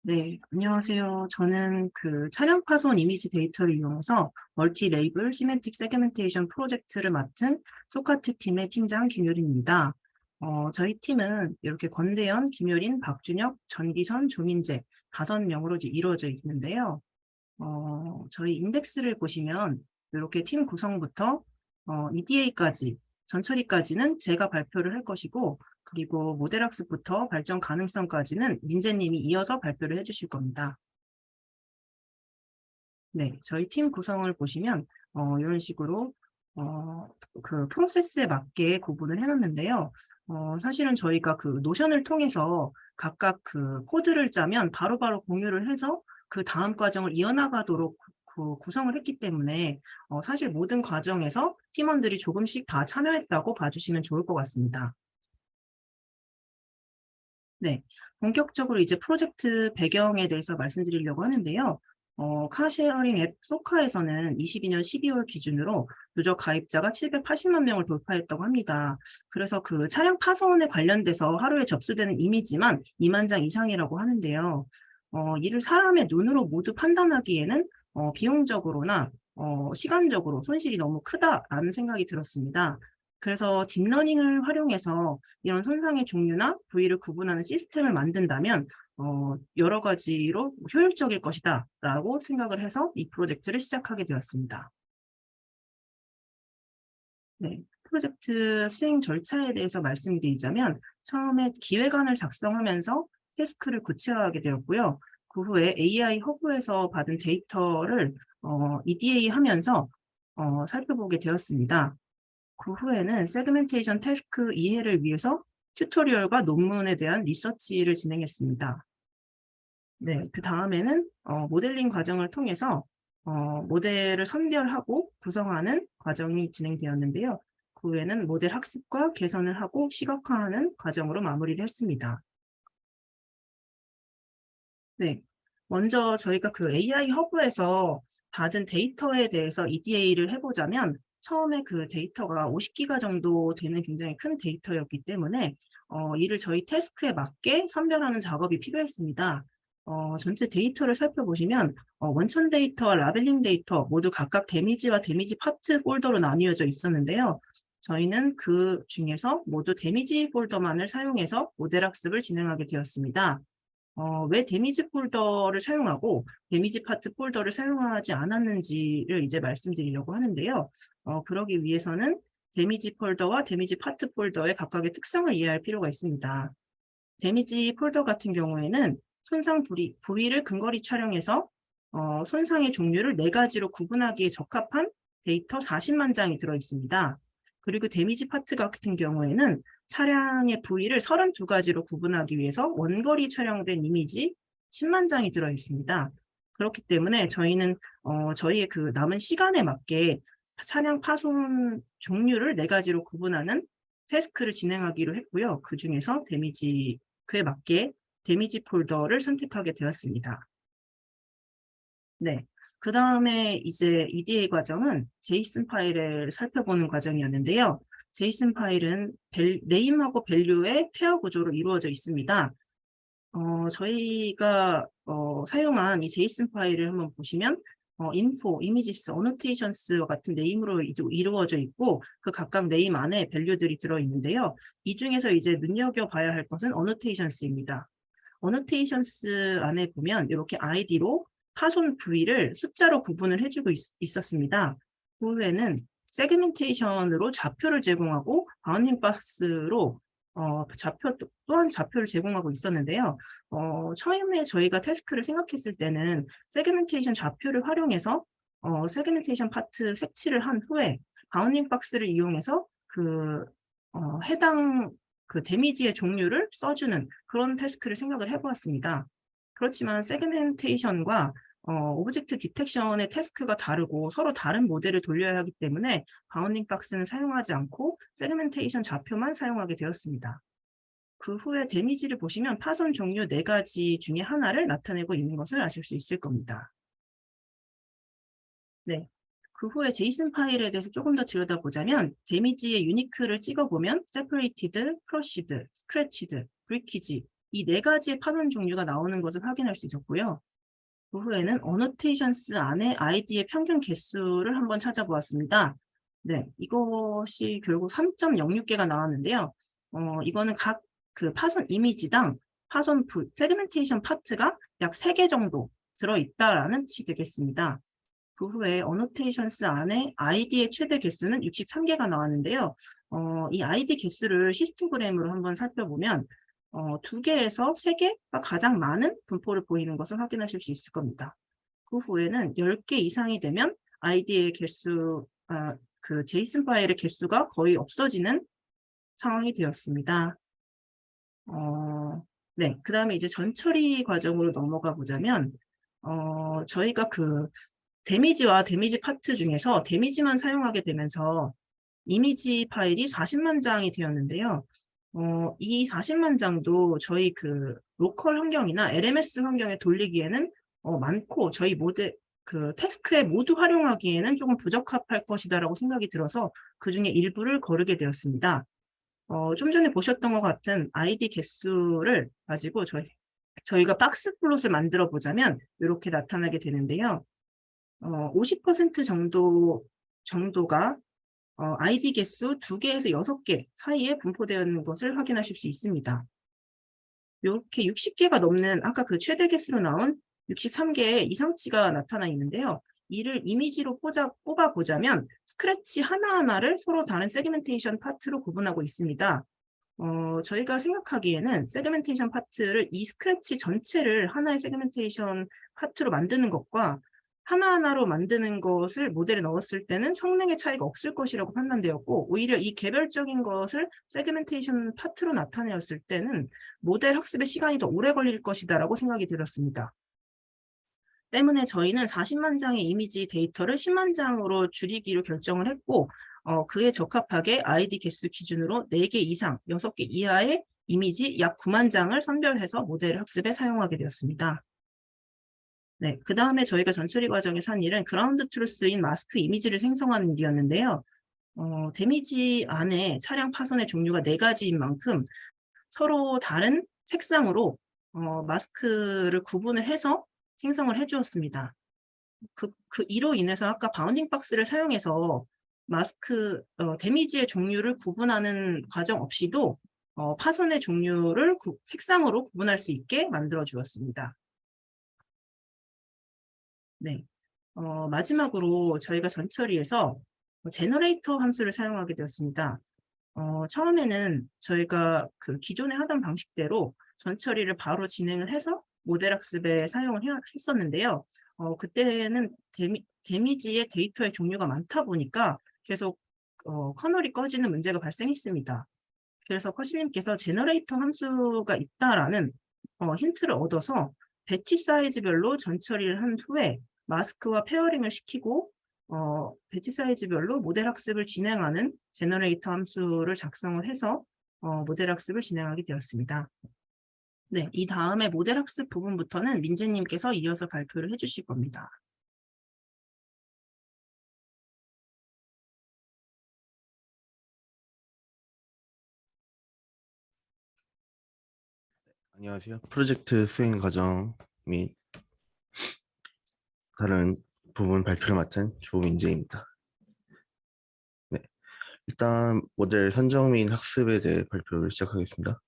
네, 안녕하세요. 저는 그 차량 파손 이미지 데이터를 이용해서 멀티 레이블 시멘틱 세그멘테이션 프로젝트를 맡은 소카트 팀의 팀장 김효린입니다. 저희 팀은 이렇게 권대현, 김효린, 박준혁, 전기선, 조민재 5명으로 이루어져 있는데요. 저희 인덱스를 보시면 이렇게 팀 구성부터 EDA까지, 전처리까지는 제가 발표를 할 것이고, 그리고 모델 학습부터 발전 가능성까지는 민재님이 이어서 발표를 해주실 겁니다. 네, 저희 팀 구성을 보시면 이런 식으로 그 프로세스에 맞게 구분을 해놨는데요. 사실은 저희가 그 노션을 통해서 각각 그 코드를 짜면 바로바로 공유를 해서 그 다음 과정을 이어나가도록 구성을 했기 때문에 사실 모든 과정에서 팀원들이 조금씩 다 참여했다고 봐주시면 좋을 것 같습니다. 네. 본격적으로 이제 프로젝트 배경에 대해서 말씀드리려고 하는데요. 카쉐어링 앱 소카에서는 22년 12월 기준으로 누적 가입자가 780만 명을 돌파했다고 합니다. 그래서 그 차량 파손에 관련돼서 하루에 접수되는 이미지만 2만 장 이상이라고 하는데요. 이를 사람의 눈으로 모두 판단하기에는 비용적으로나 시간적으로 손실이 너무 크다라는 생각이 들었습니다. 그래서 딥러닝을 활용해서 이런 손상의 종류나 부위를 구분하는 시스템을 만든다면 여러 가지로 효율적일 것이다라고 생각을 해서 이 프로젝트를 시작하게 되었습니다. 네. 프로젝트 수행 절차에 대해서 말씀드리자면 처음에 기획안을 작성하면서 태스크를 구체화하게 되었고요. 그 후에 AI 허브에서 받은 데이터를 EDA 하면서 살펴보게 되었습니다. 그 후에는 세그멘테이션 태스크 이해를 위해서 튜토리얼과 논문에 대한 리서치를 진행했습니다. 네, 그다음에는 모델링 과정을 통해서 모델을 선별하고 구성하는 과정이 진행되었는데요. 그 후에는 모델 학습과 개선을 하고 시각화하는 과정으로 마무리를 했습니다. 네. 먼저 저희가 그 AI 허브에서 받은 데이터에 대해서 EDA를 해 보자면 처음에 그 데이터가 50 기가 정도 되는 굉장히 큰 데이터였기 때문에 이를 저희 태스크에 맞게 선별하는 작업이 필요했습니다. 전체 데이터를 살펴보시면 원천 데이터와 라벨링 데이터 모두 각각 데미지와 데미지 파트 폴더로 나뉘어져 있었는데요. 저희는 그중에서 모두 데미지 폴더만을 사용해서 모델 학습을 진행하게 되었습니다. 왜 데미지 폴더를 사용하고 데미지 파트 폴더를 사용하지 않았는지를 이제 말씀드리려고 하는데요. 그러기 위해서는 데미지 폴더와 데미지 파트 폴더의 각각의 특성을 이해할 필요가 있습니다. 데미지 폴더 같은 경우에는 손상 부위를 근거리 촬영해서 손상의 종류를 4가지로 구분하기에 적합한 데이터 40만 장이 들어 있습니다. 그리고 데미지 파트 같은 경우에는 차량의 부위를 32가지로 구분하기 위해서 원거리 촬영된 이미지 10만 장이 들어 있습니다. 그렇기 때문에 저희는 저희의 그 남은 시간에 맞게 차량 파손 종류를 4가지로 구분하는 태스크를 진행하기로 했고요. 그중에서 그에 맞게 데미지 폴더를 선택하게 되었습니다. 네. 그다음에 이제 EDA 과정은 제이슨 파일을 살펴보는 과정이었는데요. 제이슨 파일은 네임하고 밸류의 페어 구조로 이루어져 있습니다. 저희가 사용한 이 제이슨 파일을 한번 보시면 info, images, annotations 같은 네임으로 이루어져 있고 그 각각 네임 안에 밸류들이 들어 있는데요. 이 중에서 이제 눈여겨봐야 할 것은 annotations입니다. annotations 안에 보면 이렇게 아이디로 파손 부위를 숫자로 구분을 해주고 있었습니다. 그 후에는 세그멘테이션으로 좌표를 제공하고 바운딩 박스로 또한 좌표를 제공하고 있었는데요. 처음에 저희가 태스크를 생각했을 때는 세그멘테이션 좌표를 활용해서 세그멘테이션 파트 색칠을 한 후에 바운딩 박스를 이용해서 해당 그 데미지의 종류를 써주는 그런 태스크를 생각을 해 보았습니다. 그렇지만 세그멘테이션과 오브젝트 디텍션의 태스크가 다르고 서로 다른 모델을 돌려야 하기 때문에 바운딩 박스는 사용하지 않고 세그멘테이션 좌표만 사용하게 되었습니다. 그 후에 데미지를 보시면 파손 종류 4가지 중에 하나를 나타내고 있는 것을 아실 수 있을 겁니다. 네. 그 후에 제이슨 파일에 대해서 조금 더 들여다보자면 데미지의 유니크를 찍어보면 separated, crushed, scratched, breakage 이 네 가지의 파손 종류가 나오는 것을 확인할 수 있었고요. 그 후에는 어노테이션스 안에 아이디의 평균 개수를 한번 찾아보았습니다. 네, 이것이 결국 3.06개가 나왔는데요. 이거는 각 그 파손 이미지당 세그멘테이션 파트가 약 3개 정도 들어있다라는 뜻이 되겠습니다. 그 후에 어노테이션스 안에 아이디의 최대 개수는 63개가 나왔는데요. 이 아이디 개수를 히스토그램으로 한번 살펴보면 2개에서 3개가 가장 많은 분포를 보이는 것을 확인하실 수 있을 겁니다. 그 후에는 10개 이상이 되면 아이디의 개수, 그 제이슨 파일의 개수가 거의 없어지는 상황이 되었습니다. 네, 그 다음에 이제 전처리 과정으로 넘어가 보자면, 저희가 그 데미지와 데미지 파트 중에서 데미지만 사용하게 되면서 이미지 파일이 40만 장이 되었는데요. 이 40만 장도 저희 그 로컬 환경이나 LMS 환경에 돌리기에는 많고 저희 그 태스크에 모두 활용하기에는 조금 부적합할 것이다라고 생각이 들어서 그중에 일부를 거르게 되었습니다. 좀 전에 보셨던 것 같은 아이디 개수를 가지고 저희가 박스 플롯을 만들어 보자면 이렇게 나타나게 되는데요. 50% 정도가 아이디 개수 2개에서 6개 사이에 분포되어 있는 것을 확인하실 수 있습니다. 이렇게 60개가 넘는 아까 그 최대 개수로 나온 63개의 이상치가 나타나 있는데요. 이를 이미지로 뽑아보자면 스크래치 하나하나를 서로 다른 세그멘테이션 파트로 구분하고 있습니다. 저희가 생각하기에는 세그멘테이션 파트를 이 스크래치 전체를 하나의 세그멘테이션 파트로 만드는 것과 하나하나로 만드는 것을 모델에 넣었을 때는 성능의 차이가 없을 것이라고 판단되었고 오히려 이 개별적인 것을 세그멘테이션 파트로 나타내었을 때는 모델 학습의 시간이 더 오래 걸릴 것이다라고 생각이 들었습니다. 때문에 저희는 40만 장의 이미지 데이터를 10만 장으로 줄이기로 결정을 했고 그에 적합하게 아이디 개수 기준으로 4개 이상, 6개 이하의 이미지 약 9만 장을 선별해서 모델 학습에 사용하게 되었습니다. 네, 그 다음에 저희가 전처리 과정에서 한 일은 그라운드 트루스인 마스크 이미지를 생성하는 일이었는데요. 데미지 안에 차량 파손의 종류가 4가지인 만큼 서로 다른 색상으로 마스크를 구분을 해서 생성을 해주었습니다. 이로 인해서 아까 바운딩 박스를 사용해서 데미지의 종류를 구분하는 과정 없이도 파손의 종류를 색상으로 구분할 수 있게 만들어 주었습니다. 네. 마지막으로 저희가 전처리에서 제너레이터 함수를 사용하게 되었습니다. 처음에는 저희가 그 기존에 하던 방식대로 전처리를 바로 진행을 해서 모델 학습에 사용을 했었는데요. 그때는 데미지의 데이터의 종류가 많다 보니까 계속 커널이 꺼지는 문제가 발생했습니다. 그래서 커실님께서 제너레이터 함수가 있다라는 힌트를 얻어서 배치 사이즈별로 전처리를 한 후에 마스크와 페어링을 시키고 배치 사이즈별로 모델 학습을 진행하는 제너레이터 함수를 작성을 해서 모델 학습을 진행하게 되었습니다. 네, 이 다음에 모델 학습 부분부터는 민재님께서 이어서 발표를 해주실 겁니다. 안녕하세요. 프로젝트 수행 과정 및 다른 부분 발표를 맡은 조민재입니다. 네, 일단 모델 선정 및 학습에 대해 발표를 시작하겠습니다.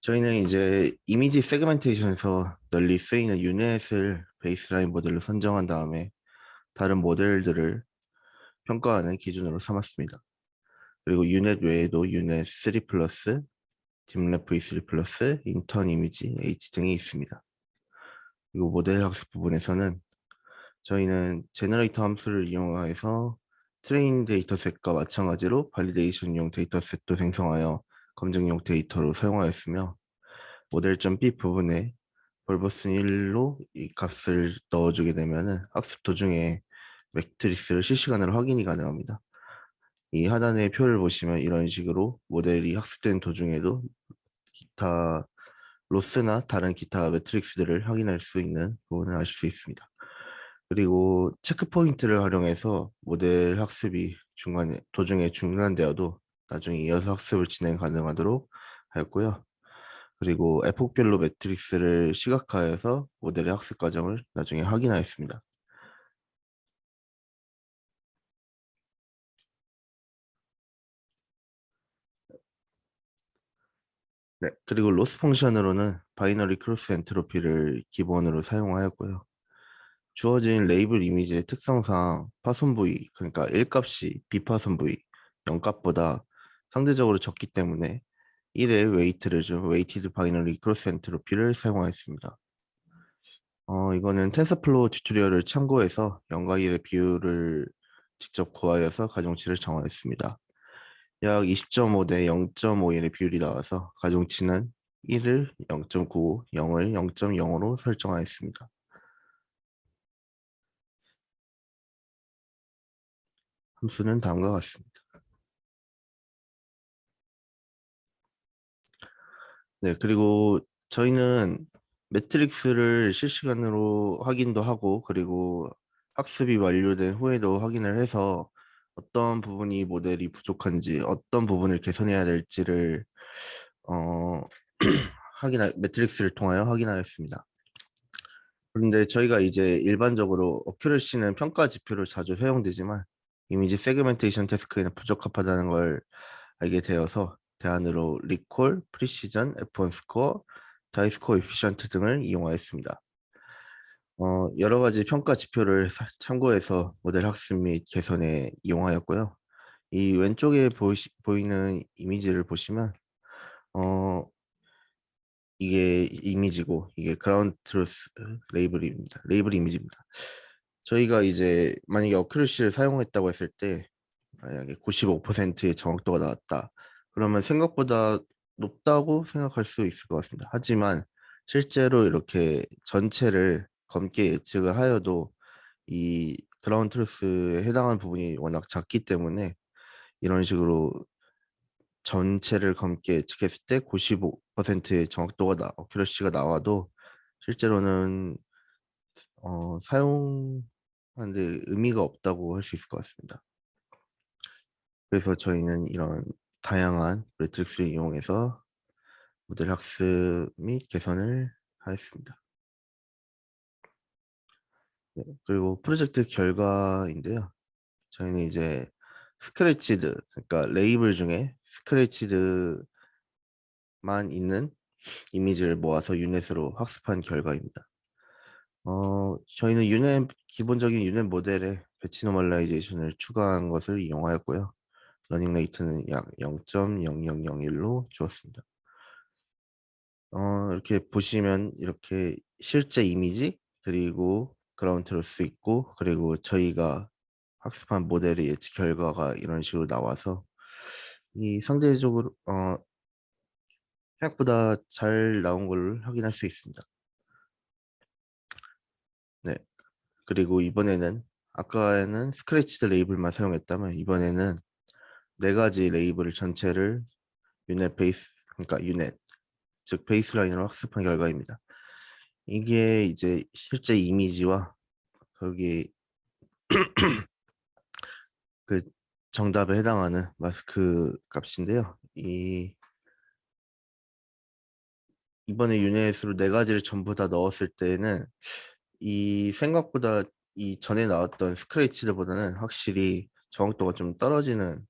저희는 이제 이미지 세그멘테이션에서 널리 쓰이는 유넷을 베이스라인 모델로 선정한 다음에 다른 모델들을 평가하는 기준으로 삼았습니다. 그리고 유넷 외에도 유넷 3 플러스, 딥랩 V3 플러스, 인턴 이미지 H 등이 있습니다. 그리고 모델 학습 부분에서는 저희는 제너레이터 함수를 이용해서 트레인 데이터셋과 마찬가지로 발리데이션용 데이터셋도 생성하여 검증용 데이터로 사용하였으며 모델.b 부분에 벌버슨 1로 이 값을 넣어주게 되면 학습 도중에 매트릭스를 실시간으로 확인이 가능합니다. 이 하단의 표를 보시면 이런 식으로 모델이 학습된 도중에도 기타 로스나 다른 기타 매트릭스들을 확인할 수 있는 부분을 아실 수 있습니다. 그리고 체크 포인트를 활용해서 모델 학습이 도중에 중단되어도 나중에 이어서 학습을 진행 가능하도록 하였고요. 그리고 에폭별로 매트릭스를 시각화해서 모델의 학습 과정을 나중에 확인하였습니다. 네, 그리고 로스 펑션으로는 바이너리 크로스 엔트로피를 기본으로 사용하였고요. 주어진 레이블 이미지의 특성상 파손 부위, 그러니까 1값이 비파손 부위 0값보다 상대적으로 적기 때문에 1의 웨이트를 준 웨이티드 바이너리 크로스 엔트로피를 사용하였습니다. 이거는 텐서플로우 튜토리얼을 참고해서 0과 1의 비율을 직접 구하여서 가중치를 정하였습니다. 약 20.5 대 0.51의 비율이 나와서 가중치는 1을 0.95, 0을 0.0으로 설정하였습니다. 함수는 다음과 같습니다. 네, 그리고 저희는 매트릭스를 실시간으로 확인도 하고, 그리고 학습이 완료된 후에도 확인을 해서 어떤 부분이 모델이 부족한지, 어떤 부분을 개선해야 될지를 어, 매트릭스를 통하여 확인하였습니다. 그런데 저희가 이제 일반적으로 어큐러시는 평가 지표로 자주 사용되지만 이미지 세그멘테이션 태스크에는 부적합하다는 걸 알게 되어서 대안으로 리콜, 프리시전, F1 스코어, 다이스 코에피션트 등을 이용하였습니다. 여러 가지 평가 지표를 참고해서 모델 학습 및 개선에 이용하였고요. 이 왼쪽에 보이는 이미지를 보시면 어, 이게 이미지고 이게 그라운드 트루스 레이블입니다. 레이블 이미지입니다. 저희가 이제 만약에 어큐러시를 사용했다고 했을 때 만약에 95%의 정확도가 나왔다. 그러면 생각보다 높다고 생각할 수 있을 것 같습니다. 하지만 실제로 이렇게 전체를 검게 예측을 하여도 이 그라운드 트루스에 해당하는 부분이 워낙 작기 때문에 이런 식으로 전체를 검게 예측했을 때 95%의 정확도가 어큐러시가 나와도 실제로는 사용하는데 의미가 없다고 할 수 있을 것 같습니다. 그래서 저희는 이런 다양한 매트릭스를 이용해서 모델 학습 및 개선을 하였습니다. 네, 그리고 프로젝트 결과인데요. 저희는 이제 스크래치드, 그러니까 레이블 중에 스크래치드만 있는 이미지를 모아서 유넷으로 학습한 결과입니다. 저희는 기본적인 유넷 모델에 배치 노멀라이제이션을 추가한 것을 이용하였고요. 러닝 레이트는 약 0.0001로 주었습니다. 이렇게 보시면 이렇게 실제 이미지 그리고 그라운드 트루스 있고 그리고 저희가 학습한 모델의 예측 결과가 이런 식으로 나와서 이 상대적으로 생각보다 잘 나온 걸 확인할 수 있습니다. 네. 그리고 이번에는 아까에는 스크래치드 레이블만 사용했다면 이번에는 네 가지 레이블 전체를 유넷 베이스, 그러니까 유넷, 즉 베이스라인으로 학습한 결과입니다. 이게 이제 실제 이미지와 거기 그 정답에 해당하는 마스크 값인데요. 이번에 유넷으로 네 가지를 전부 다 넣었을 때는 이 생각보다 이 전에 나왔던 스크래치드보다는 확실히 정확도가 좀 떨어지는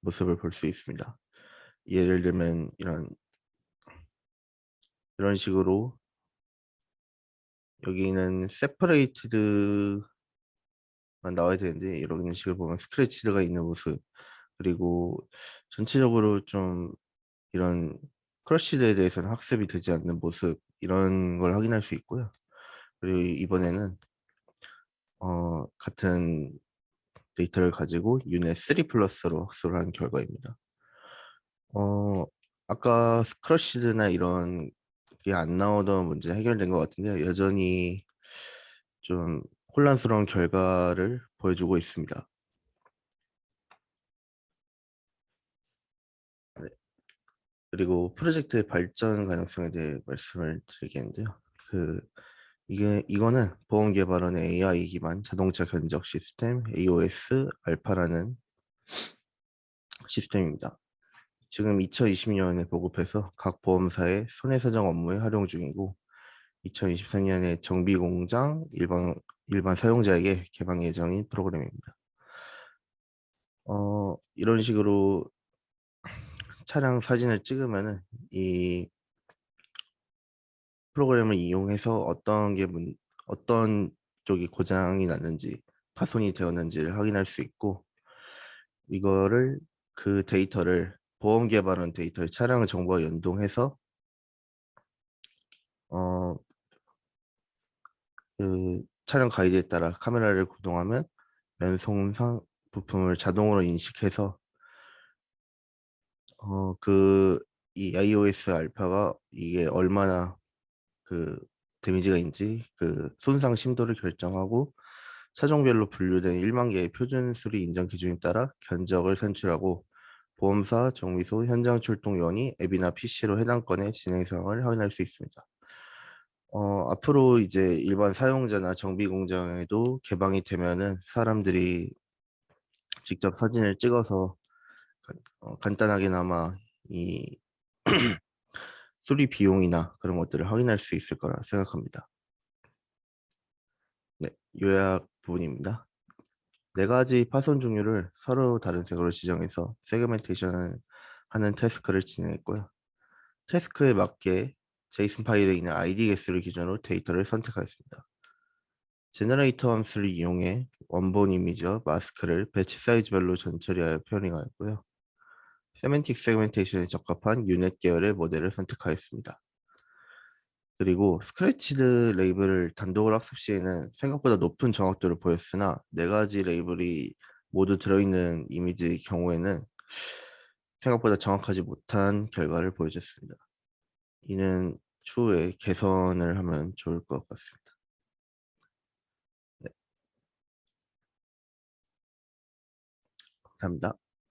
모습을 볼 수 있습니다. 예를 들면 이런 식으로 여기는 세퍼레이티드만 나와야 되는데 이런 식으로 보면 스크래치드가 있는 모습 그리고 전체적으로 좀 이런 크러쉬드에 대해서는 학습이 되지 않는 모습 이런 걸 확인할 수 있고요. 그리고 이번에는 같은 데이터를 가지고 유닛 3 플러스로 학습을 한 결과입니다. 어, 아까 크러쉬드나 이런 게 안 나오던 문제 해결된 것 같은데요. 여전히 좀 혼란스러운 결과를 보여주고 있습니다. 네. 그리고 프로젝트의 발전 가능성에 대해 말씀을 드리겠는데요. 그 이거는 보험 개발원의 AI 기반 자동차 견적 시스템 AOS 알파라는 시스템입니다. 지금 2020년에 보급해서 각 보험사의 손해사정 업무에 활용 중이고 2023년에 정비공장 일반 사용자에게 개방 예정인 프로그램입니다. 이런 식으로 차량 사진을 찍으면은 이 프로그램을 이용해서 어떤 쪽이 고장이 났는지 파손이 되었는지를 확인할 수 있고 이거를 그 데이터를 보험 개발한 데이터를 차량 정보와 연동해서 어, 그 차량 가이드에 따라 카메라를 구동하면 연송상 부품을 자동으로 인식해서 이 iOS 알파가 이게 얼마나 그 데미지가 있는지 그 손상 심도를 결정하고 차종별로 분류된 1만 개의 표준 수리 인정 기준에 따라 견적을 산출하고 보험사, 정비소, 현장 출동 요원이 앱이나 PC로 해당 건의 진행 상황을 확인할 수 있습니다. 앞으로 이제 일반 사용자나 정비 공장에도 개방이 되면은 사람들이 직접 사진을 찍어서 간단하게나마 이 수리 비용이나 그런 것들을 확인할 수 있을 거라 생각합니다. 네, 요약 부분입니다. 네 가지 파손 종류를 서로 다른 색으로 지정해서 세그멘테이션을 하는 태스크를 진행했고요. 태스크에 맞게 제이슨 파일에 있는 ID 개수를 기준으로 데이터를 선택하였습니다. 제너레이터 함수를 이용해 원본 이미지와 마스크를 배치 사이즈별로 전처리하여 표현하였고요. 세멘틱 세그멘테이션에 적합한 유닛 계열의 모델을 선택하였습니다. 그리고 스크래치드 레이블을 단독으로 학습 시에는 생각보다 높은 정확도를 보였으나 네 가지 레이블이 모두 들어있는 이미지의 경우에는 생각보다 정확하지 못한 결과를 보여줬습니다. 이는 추후에 개선을 하면 좋을 것 같습니다. 네, 감사합니다.